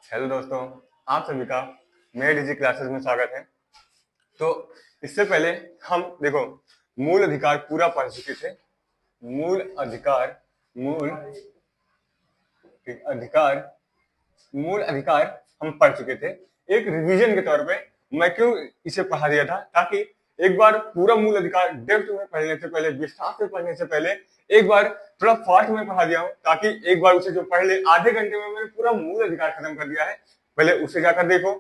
Hello दोस्तों, आप सभी का मेरे डिजी क्लासेस में स्वागत है। तो इससे पहले हम देखो मूल अधिकार पूरा पढ़ चुके थे। मूल अधिकार मूल अधिकार मूल अधिकार हम पढ़ चुके थे। एक रिवीजन के तौर पे मैं क्यों इसे पढ़ा दिया था, ताकि एक बार पूरा मूल अधिकार डेप्थ में पढ़ने से पहले, विस्तार से पढ़ने से पहले एक बार थोड़ा फास्ट में पढ़ा दिया हूं, ताकि एक बार उसे जो पढ़ ले, आधे घंटे में मैंने पूरा मूल अधिकार खत्म कर दिया है। पहले उसे जाकर देखो,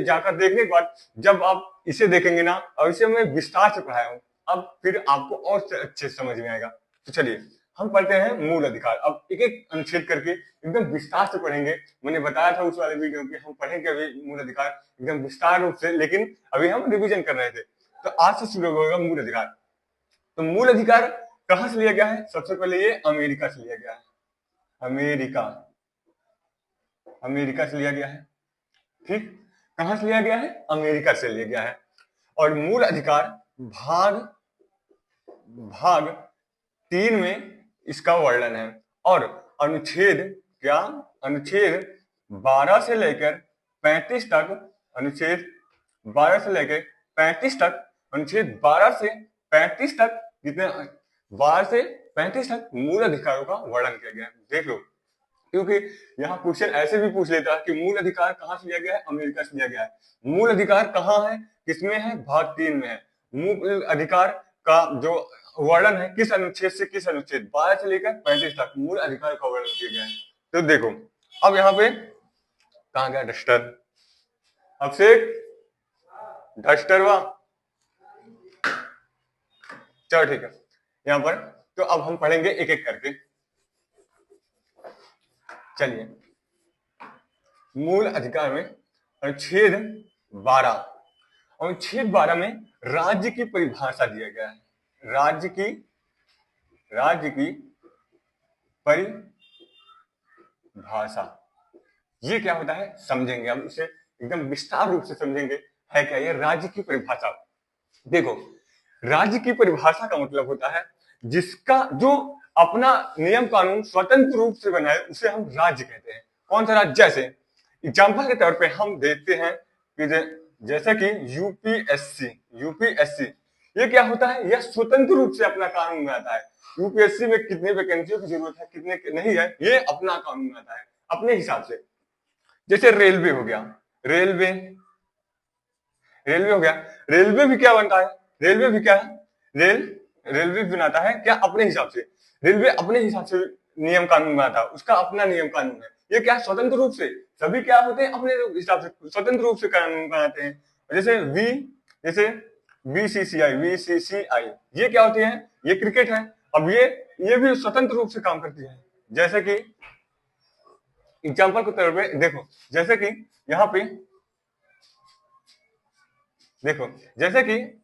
जाकर देखने के बाद जब आप इसे देखेंगे ना, और इसे मैं विस्तार से पढ़ाया हूँ, अब फिर आपको और अच्छे समझ में आएगा। तो चलिए हम पढ़ते हैं मूल अधिकार। अब एक एक अनुच्छेद करके एकदम विस्तार से पढ़ेंगे। मैंने बताया था उस वाले वीडियो में हम पढ़ेंगे अभी मूल अधिकार एकदम विस्तार रूप से, लेकिन अभी हम रिवीजन कर रहे थे। तो आज से शुरू होगा मूल अधिकार। तो मूल अधिकार कहां से लिया गया है? सबसे पहले ये अमेरिका से लिया गया है। अमेरिका से लिया गया है। ठीक, कहां से लिया गया है? अमेरिका से लिया गया है। और मूल अधिकार भाग भाग 3 में इसका वर्णन है। और अनुच्छेद क्या? अनुच्छेद 12 से लेकर 35 तक, अनुच्छेद 12 से लेकर 35 तक, अनुच्छेद 12 से 35 तक, जितने 12 से 35 तक मूल अधिकारों का वर्णन किया गया है। देख लो, क्योंकि यहाँ क्वेश्चन ऐसे भी पूछ लेता है कि मूल अधिकार कहाँ से लिया गया है? अमेरिका से लिया गया है। मूल अधिकार कहाँ है, किसमें है? भाग 3 में है। मूल अधिकार का जो वर्णन है किस अनुच्छेद से किस अनुच्छेद? 12 से लेकर 35 तक मूल अधिकार का वर्णन किया गया है। तो देखो अब यहाँ पे कहाँ गया डस्टर? अब से डस्टर हुआ, चलो ठीक है यहाँ पर। तो अब हम पढ़ेंगे एक एक करके। चलिए, मूल अधिकार में अनुच्छेद 12, अनुच्छेद 12 में राज्य की परिभाषा दिया गया है। राज्य की परिभाषा, ये क्या होता है समझेंगे। अब इसे एकदम विस्तार रूप से समझेंगे। है क्या ये राज्य की परिभाषा? देखो, राज्य की परिभाषा का मतलब होता है जिसका जो अपना नियम कानून स्वतंत्र रूप से बनाए, उसे हम राज्य कहते हैं। कौन सा राज्य? जैसे एग्जाम्पल के तौर पे हम देखते हैं कि जैसे कि यूपीएससी ये क्या होता है? यह स्वतंत्र रूप से अपना कानून बनाता है। यूपीएससी में कितने वैकेंसियों की जरूरत है, कितने नहीं है, ये अपना कानून बनाता है अपने हिसाब से। जैसे रेलवे हो गया, रेलवे हो गया। रेलवे भी क्या बनता है? रेलवे भी क्या है? रेलवे बनाता है क्या? अपने हिसाब से। रेलवे अपने हिसाब से नियम कानून बनाता है, उसका अपना नियम कानून है। ये क्या? स्वतंत्र रूप से। सभी क्या होते हैं? अपने हिसाब से स्वतंत्र रूप से कानून बनाते हैं। जैसे बीसीसीआई ये क्या होती है? ये क्रिकेट है। अब ये भी स्वतंत्र रूप से काम करती है। जैसे कि एग्जाम्पल के तौर पे देखो, जैसे कि यहाँ पे देखो, जैसे कि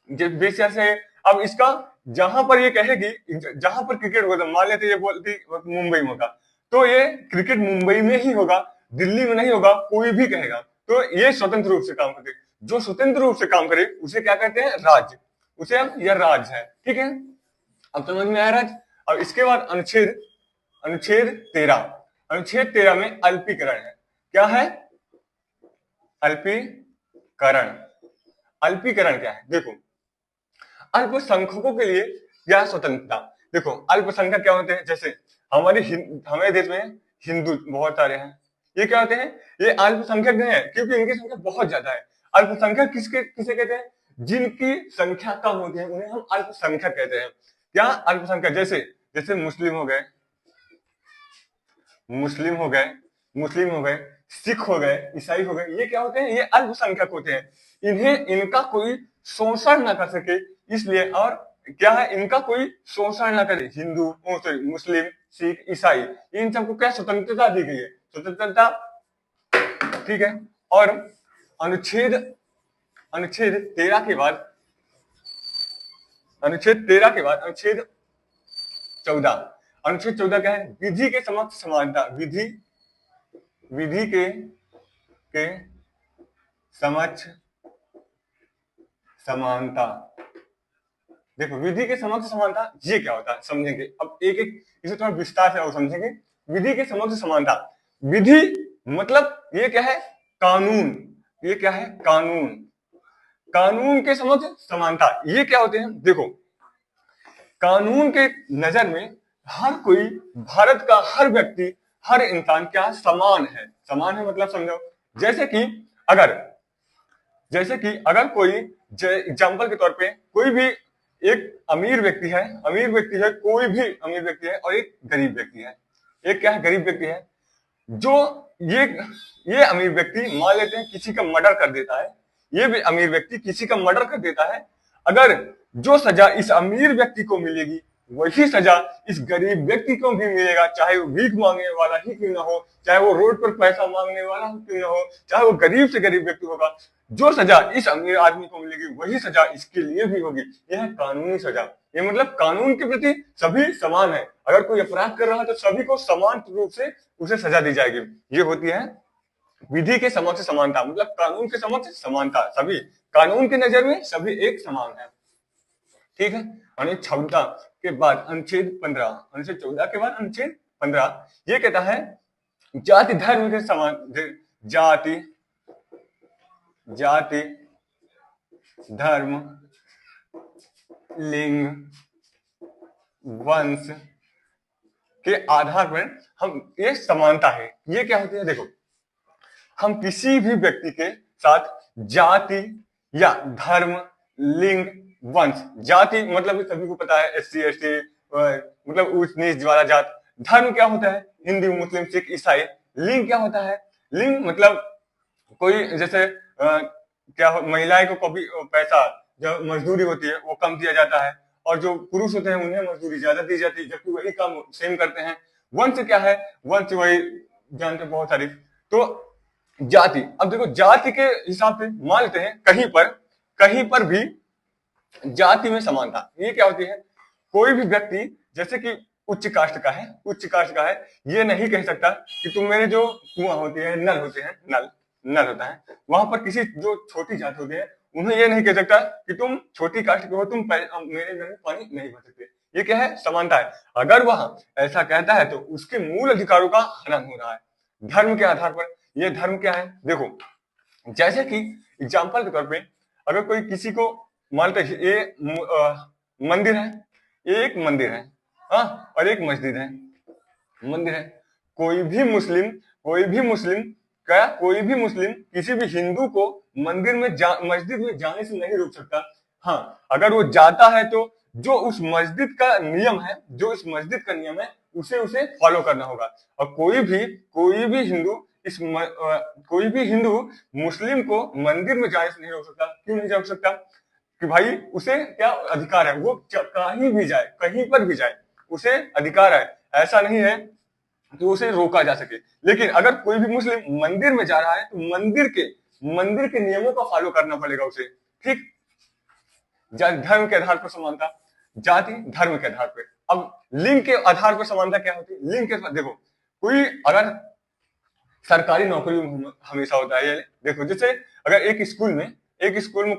से अब इसका जहां पर ये कहेगी, जहां पर क्रिकेट होगा, मान लेते ये बोलती मुंबई में होगा, तो ये क्रिकेट मुंबई में ही होगा, दिल्ली में नहीं होगा, कोई भी कहेगा। तो ये स्वतंत्र रूप से काम करते। जो स्वतंत्र रूप से काम करे उसे क्या कहते हैं? राज्य। उसे हम यह राज्य है। ठीक है, अब समझ में आया राज्य। अब इसके बाद अनुच्छेद 13 में अल्पीकरण है। क्या है? अल्पीकरण। अल्पीकरण क्या है? देखो, अल्पसंख्यकों के लिए क्या स्वतंत्रता। देखो, अल्पसंख्यक क्या होते हैं? जैसे हमारे देश में हिंदू बहुत सारे हैं। ये क्या होते हैं? ये अल्पसंख्यक हैं, क्योंकि इनकी संख्या बहुत ज्यादा है। अल्पसंख्यक किसे कहते हैं? जिनकी संख्या कम होती है उन्हें हम अल्पसंख्यक कहते हैं। क्या? अल्पसंख्यक। जैसे मुस्लिम हो गए, सिख हो गए, ईसाई हो गए, ये क्या होते हैं? ये अल्पसंख्यक होते हैं। इनका कोई शोषण ना कर सके, इसलिए। और क्या है? इनका कोई शोषण ना करे। मुस्लिम, सिख, ईसाई, इन सबको क्या स्वतंत्रता दी गई है? स्वतंत्रता। ठीक है। और अनुच्छेद 13 के बाद अनुच्छेद 14 क्या है? विधि के समक्ष समानता। विधि के समक्ष समानता। देखो, विधि के समक्ष समानता ये क्या होता है समझेंगे। अब एक एक इसे थोड़ा विस्तार से और समझेंगे। विधि के समक्ष समानता, विधि मतलब ये क्या है? कानून। ये क्या है? कानून। कानून के समक्ष समानता। ये क्या होते हैं? देखो, कानून के नजर में हर कोई, भारत का हर व्यक्ति, हर इंसान क्या समान है? समान है मतलब समझो, जैसे कि अगर कोई, एग्जाम्पल के तौर पे, कोई भी एक अमीर व्यक्ति है, कोई भी अमीर व्यक्ति है, और एक गरीब व्यक्ति है। एक क्या है? गरीब व्यक्ति है। जो ये अमीर व्यक्ति मान लेते हैं किसी का मर्डर कर देता है, ये भी अमीर व्यक्ति किसी का मर्डर कर देता है, अगर जो सजा इस अमीर व्यक्ति को मिलेगी वही सजा इस गरीब व्यक्ति को भी मिलेगा, चाहे वो भीख मांगने वाला ही क्यों ना हो, चाहे वो रोड पर पैसा मांगने वाला क्यों ना हो, चाहे वो गरीब से गरीब व्यक्ति होगा, जो सजा इस अमीर आदमी को मिलेगी वही सजा इसके लिए भी होगी। यह है कानूनी सजा। ये मतलब कानून के प्रति सभी समान है। अगर कोई अपराध कर रहा है तो सभी को समान रूप से उसे सजा दी जाएगी। ये होती है विधि के समक्ष समानता, मतलब कानून के समक्ष समानता। सभी कानून की नजर में सभी एक समान है। ठीक है। अनुच्छेद 14 के बाद अनुच्छेद 15, अनुच्छेद 14 के बाद अनुच्छेद 15 ये कहता है जाति धर्म के समान, जाति धर्म लिंग वंश के आधार पर हम, ये समानता है। ये क्या होती है? देखो, हम किसी भी व्यक्ति के साथ जाति या धर्म, लिंग, वंश, जाति मतलब सभी को पता है, SC ST, मतलब ऊंच नीच वाला जात। धर्म क्या होता है? हिंदू मुस्लिम सिख ईसाई। लिंग क्या होता है? लिंग मतलब कोई जैसे क्या महिलाएं को कभी पैसा, जो मजदूरी होती है वो कम दिया जाता है, और जो पुरुष होते हैं उन्हें मजदूरी ज्यादा दी जाती है, जबकि वही काम सेम करते हैं। वंश क्या है? वंश वही जानते बहुत सारी। तो जाति, अब देखो जाति के हिसाब से मान लेते हैं कहीं पर भी जाति में समानता। ये क्या होती है? कोई भी व्यक्ति जैसे कि उच्च कास्ट का है, ये नहीं कह सकता कि तुम मेरे जो कुआं होते हैं, नल होते हैं, नल होता है, वहां पर किसी जो छोटी जात होते हैं उन्हें ये नहीं कह सकता कि तुम छोटी कास्ट के हो, तुम मेरे घर में पानी नहीं भर सकते। ये क्या है? समानता है। अगर वह ऐसा कहता है तो उसके मूल अधिकारों का हनन हो रहा है धर्म के आधार पर। ये धर्म क्या है? देखो, जैसे कि एग्जाम्पल के तौर पे अगर कोई किसी को मानते हैं ये मंदिर है, एक मंदिर है, हाँ, और एक मस्जिद है, मंदिर है। कोई भी मुस्लिम किसी भी हिंदू को मस्जिद में जाने से नहीं रोक सकता। हाँ, अगर वो जाता है तो जो उस मस्जिद का नियम है, उसे फॉलो करना होगा। और कोई भी हिंदू मुस्लिम को मंदिर में जाने से नहीं रोक सकता। क्यों नहीं रोक सकता? कि भाई उसे क्या अधिकार है, वो कहीं भी जाए, कहीं पर भी जाए, उसे अधिकार है। ऐसा नहीं है कि उसे रोका जा सके। लेकिन अगर कोई भी मुस्लिम मंदिर में जा रहा है तो मंदिर के नियमों का फॉलो करना पड़ेगा उसे। ठीक। धर्म के आधार पर समानता, जाति धर्म के आधार पर। अब लिंग के आधार पर समानता क्या होती है? लिंग के देखो, कोई अगर सरकारी नौकरी हमेशा होता है। देखो, जैसे अगर एक स्कूल में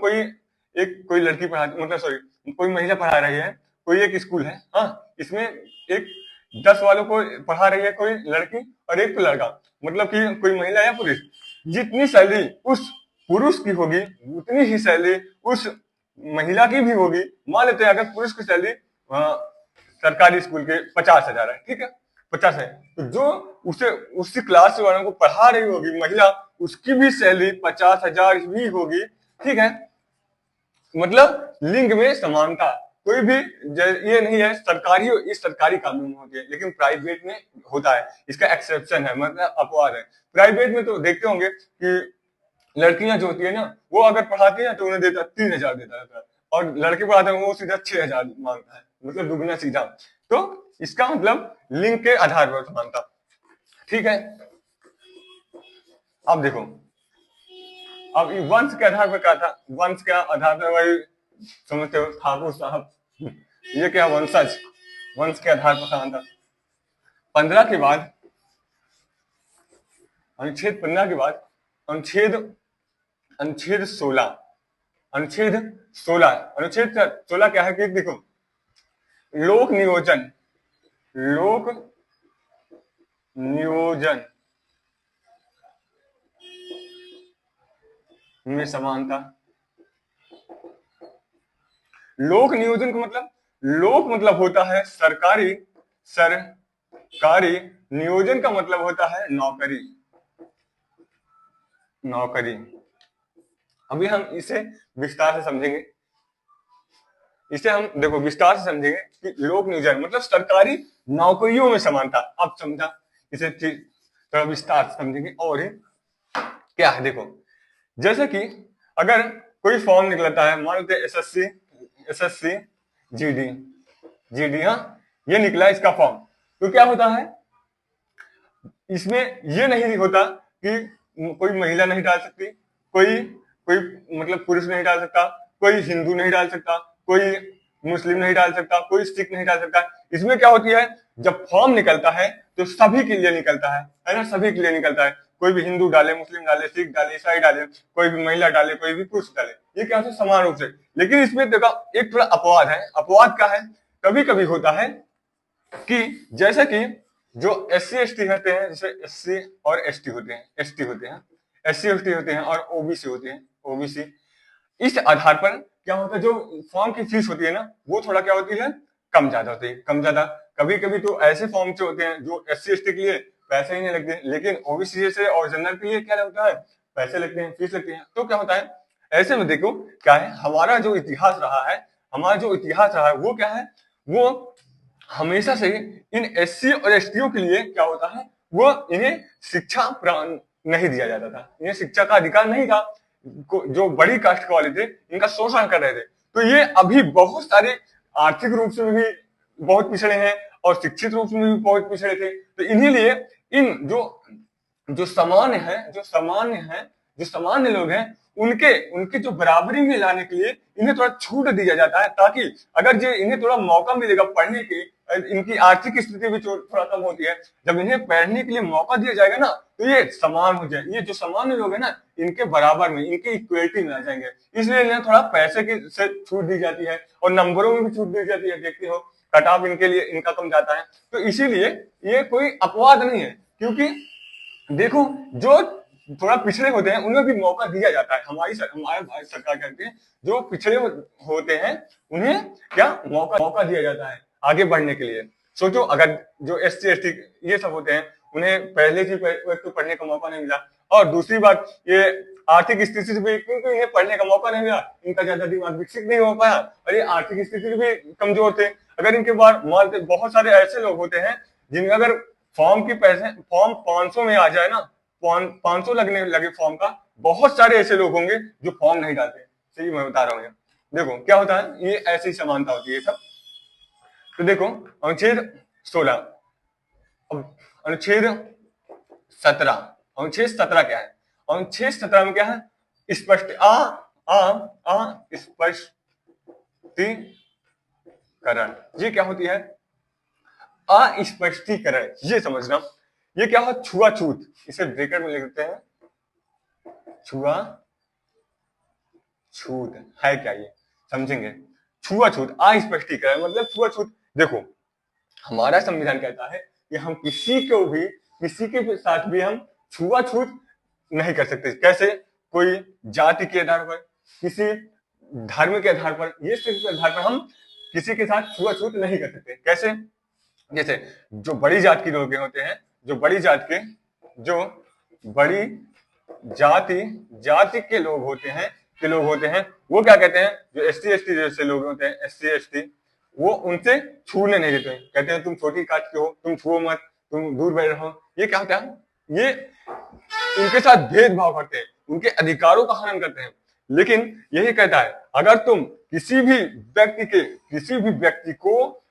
कोई लड़की पढ़ाती, मतलब सॉरी, कोई महिला पढ़ा रही है, कोई एक स्कूल है, हाँ, इसमें एक 10 वालों को पढ़ा रही है कोई लड़की और एक लड़का, मतलब कि कोई महिला या पुरुष, जितनी सैलरी उस पुरुष की होगी उतनी ही सैलरी उस महिला की भी होगी। मान लेते हैं अगर पुरुष की सैलरी सरकारी स्कूल के 50,000 है, ठीक है, 50 है, तो जो उसे उसी क्लास वालों को पढ़ा रही होगी महिला, उसकी भी सैलरी 50,000 ही होगी। ठीक है, मतलब लिंग में समानता। कोई भी ये नहीं है, सरकारी कानून में होती है, लेकिन प्राइवेट में होता है, इसका एक्सेप्शन है, मतलब अपवाद है। प्राइवेट में तो देखते होंगे कि लड़कियां जो होती है ना, वो अगर पढ़ाती है तो उन्हें 3,000 देता रहता है, और लड़के पढ़ाते हैं वो सीधा 6,000 मांगता है, मतलब दुगना सीधा। तो इसका मतलब लिंग के आधार पर समानता। ठीक है, अब देखो, अब वंश के आधार पर क्या था? वंश के आधार पर वही समझते हो, ठाकुर साहब, ये क्या वंशज, वंश के आधार पर समानता। 15 के बाद, अनुच्छेद 15 के बाद अनुच्छेद 16, अनुच्छेद 16 क्या है कि देखो, लोक नियोजन में समानता। लोक नियोजन का मतलब, लोक मतलब होता है सरकारी, सरकारी नियोजन का मतलब होता है नौकरी, नौकरी। अभी हम इसे विस्तार से समझेंगे, इसे हम देखो विस्तार से समझेंगे कि लोक नियोजन मतलब सरकारी नौकरियों में समानता। अब समझा, इसे थोड़ा विस्तार से समझेंगे। और क्या है देखो, जैसे कि अगर कोई फॉर्म निकलता है, मान लेते एसएससी, एसएससी जीडी, जीडी, हाँ ये निकला इसका फॉर्म, तो क्या होता है इसमें ये नहीं होता कि कोई महिला नहीं डाल सकती, कोई कोई मतलब पुरुष नहीं डाल सकता, कोई हिंदू नहीं डाल सकता, कोई मुस्लिम नहीं डाल सकता, कोई सिख नहीं डाल सकता। इसमें क्या होती है, जब फॉर्म निकलता है तो सभी के लिए निकलता है ना, सभी के लिए निकलता है। कोई भी हिंदू डाले, मुस्लिम डाले, सिख डाले, ईसाई डाले, कोई भी महिला डाले, कोई भी पुरुष डाले, ये क्या होता है समान रूप से। लेकिन इसमें देखा एक थोड़ा अपवाद है। अपवाद क्या है, कभी कभी होता है कि जैसे कि जो एससी एसटी होते हैं, जैसे एससी और एसटी होते हैं, एसटी होते हैं, एससी एसटी होते हैं और ओबीसी होते हैं, ओबीसी, इस आधार पर क्या होता है, जो फॉर्म की फीस होती है ना, वो थोड़ा क्या होती है, कम ज्यादा होती है, कम ज्यादा। कभी कभी तो ऐसे फॉर्म से होते हैं जो एससी एसटी के लिए पैसे ही नहीं लगते, लेकिन ओबीसी से और जनरल के लिए क्या लगता है, पैसे लगते हैं, फीस लगती है। तो क्या होता है, ऐसे में देखो क्या है, हमारा जो इतिहास रहा है, हमारा जो इतिहास रहा है वो क्या है, वो हमेशा से इन एससी और एसटीओ के लिए क्या होता है, वो इन्हें शिक्षा नहीं दिया जाता था, इन्हें शिक्षा का अधिकार नहीं था। जो बड़ी कास्ट वाले थे इनका शोषण कर रहे थे। तो ये अभी बहुत सारे आर्थिक रूप से भी बहुत पिछड़े हैं और शिक्षित रूप से भी बहुत पिछड़े थे। तो इन्हीं लिए इन जो जो सामान्य है, जो सामान्य है, जो सामान्य लोग हैं, उनके उनके जो बराबरी में लाने के लिए इन्हें थोड़ा छूट दिया जाता है, ताकि अगर जो इन्हें थोड़ा मौका मिलेगा पढ़ने की, इनकी आर्थिक स्थिति भी थोड़ा कम होती है, जब इन्हें पढ़ने के लिए मौका दिया जाएगा ना, तो ये समान हो जाए, ये जो सामान्य लोग है ना, इनके बराबर में, इनके इक्वलिटी में आ जाएंगे। इसलिए इन्हें थोड़ा पैसे की से छूट दी जाती है और नंबरों में भी छूट दी जाती है। देखते हो कट ऑफ इनके लिए इनका कम जाता है। तो इसीलिए ये कोई अपवाद नहीं है, क्योंकि देखो जो थोड़ा पिछड़े होते हैं उन्हें भी मौका दिया जाता है। हमारे भारत सरकार कहती है जो पिछड़े होते हैं उन्हें क्या मौका दिया जाता है आगे बढ़ने के लिए। सोचो अगर जो एससी एसटी ये सब होते हैं, उन्हें पहले से तो पढ़ने का मौका नहीं मिला, और दूसरी बात ये आर्थिक स्थिति से भी क्योंकि इन्हें पढ़ने का मौका नहीं मिला, इनका ज्यादा दिमाग विकसित नहीं हो पाया, और ये आर्थिक स्थिति भी कमजोर थे। अगर इनके बाद बहुत सारे ऐसे लोग होते हैं जिनका अगर फॉर्म की पैसे फॉर्म 500 में आ जाए ना, 500 लगने लगे फॉर्म का, बहुत सारे ऐसे लोग होंगे जो फॉर्म नहीं डालते। सही मैं बता रहा हूँ। देखो क्या होता है, ये ऐसी समानता होती है सब। तो देखो अनुच्छेद 16, अब अनुच्छेद 17, अनुच्छेद 17 क्या है, अनुच्छेद 17 में क्या है, स्पष्ट स्पष्टीकरण। ये क्या होती है, अस्पष्टीकरण, ये समझना। ये क्या है, छुआछूत, इसे ब्रैकेट में लिख देते हैं, छुआछूत है क्या, ये समझेंगे। छुआछूत, अस्पष्टीकरण मतलब छुआछूत। देखो हमारा संविधान कहता है कि हम किसी के साथ भी हम छुआछूत नहीं कर सकते। कैसे, कोई जाति के आधार पर, किसी धर्म के आधार पर, ये सिर्फ के आधार पर हम किसी के साथ छुआछूत नहीं कर सकते। कैसे, जैसे जो बड़ी जात के लोग होते हैं, जो बड़ी जाति के लोग होते हैं, वो क्या कहते हैं, जो एससी एसटी जैसे लोग होते हैं, एससी एसटी, वो उनसे छूने नहीं देते हैं। कहते हैं तुम छोटी कास्ट के हो, तुम छुओ मत, तुम दूर बैठ रहो। ये क्या होता है, ये उनके साथ भेदभाव करते हैं, उनके अधिकारों का हनन करते हैं। लेकिन यही कहता है, अगर तुम किसी भी व्यक्ति को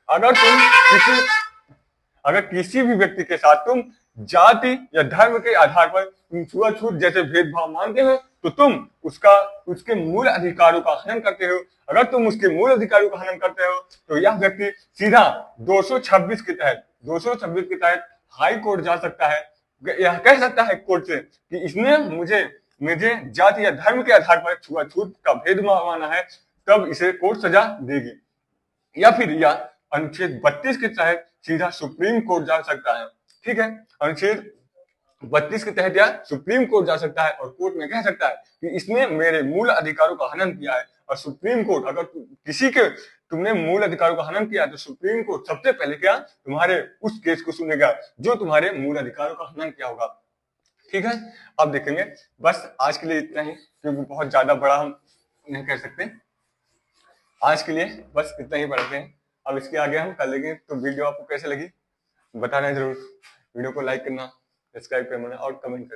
अगर किसी भी व्यक्ति के साथ तुम जाति या धर्म के आधार पर तुम छुआछूत जैसे भेदभाव मानते हो, तो तुम उसके मूल अधिकारों का हनन करते हो। अगर तुम उसके मूल अधिकारों का हनन करते हो, तो यह व्यक्ति सीधा 226 के तहत हाई कोर्ट जा सकता है। यह कह सकता है कोर्ट से कि इसने मुझे जाति या धर्म के आधार पर छुआछूत का भेदभाव माना है, तब इसे कोर्ट सजा देगी। या फिर यह अनुच्छेद 32 के तहत सीधा सुप्रीम कोर्ट जा सकता है। ठीक है, अनुच्छेद 32 के तहत यह सुप्रीम कोर्ट जा सकता है और कोर्ट में कह सकता है कि इसने मेरे मूल अधिकारों का हनन किया है। और सुप्रीम कोर्ट अगर किसी के तुमने मूल अधिकारों का हनन किया तो सुप्रीम कोर्ट सबसे पहले क्या तुम्हारे उस केस को सुनेगा जो तुम्हारे मूल अधिकारों का हनन किया होगा। ठीक है, अब देखेंगे। बस आज के लिए इतना ही, क्योंकि बहुत ज्यादा बड़ा हम नहीं कर सकते। आज के लिए बस इतना ही पढ़ते हैं, अब इसके आगे हम कर लेंगे। तो वीडियो आपको कैसे लगी बताना जरूर। वीडियो को लाइक करना, सब्सक्राइब करना और कमेंट करना।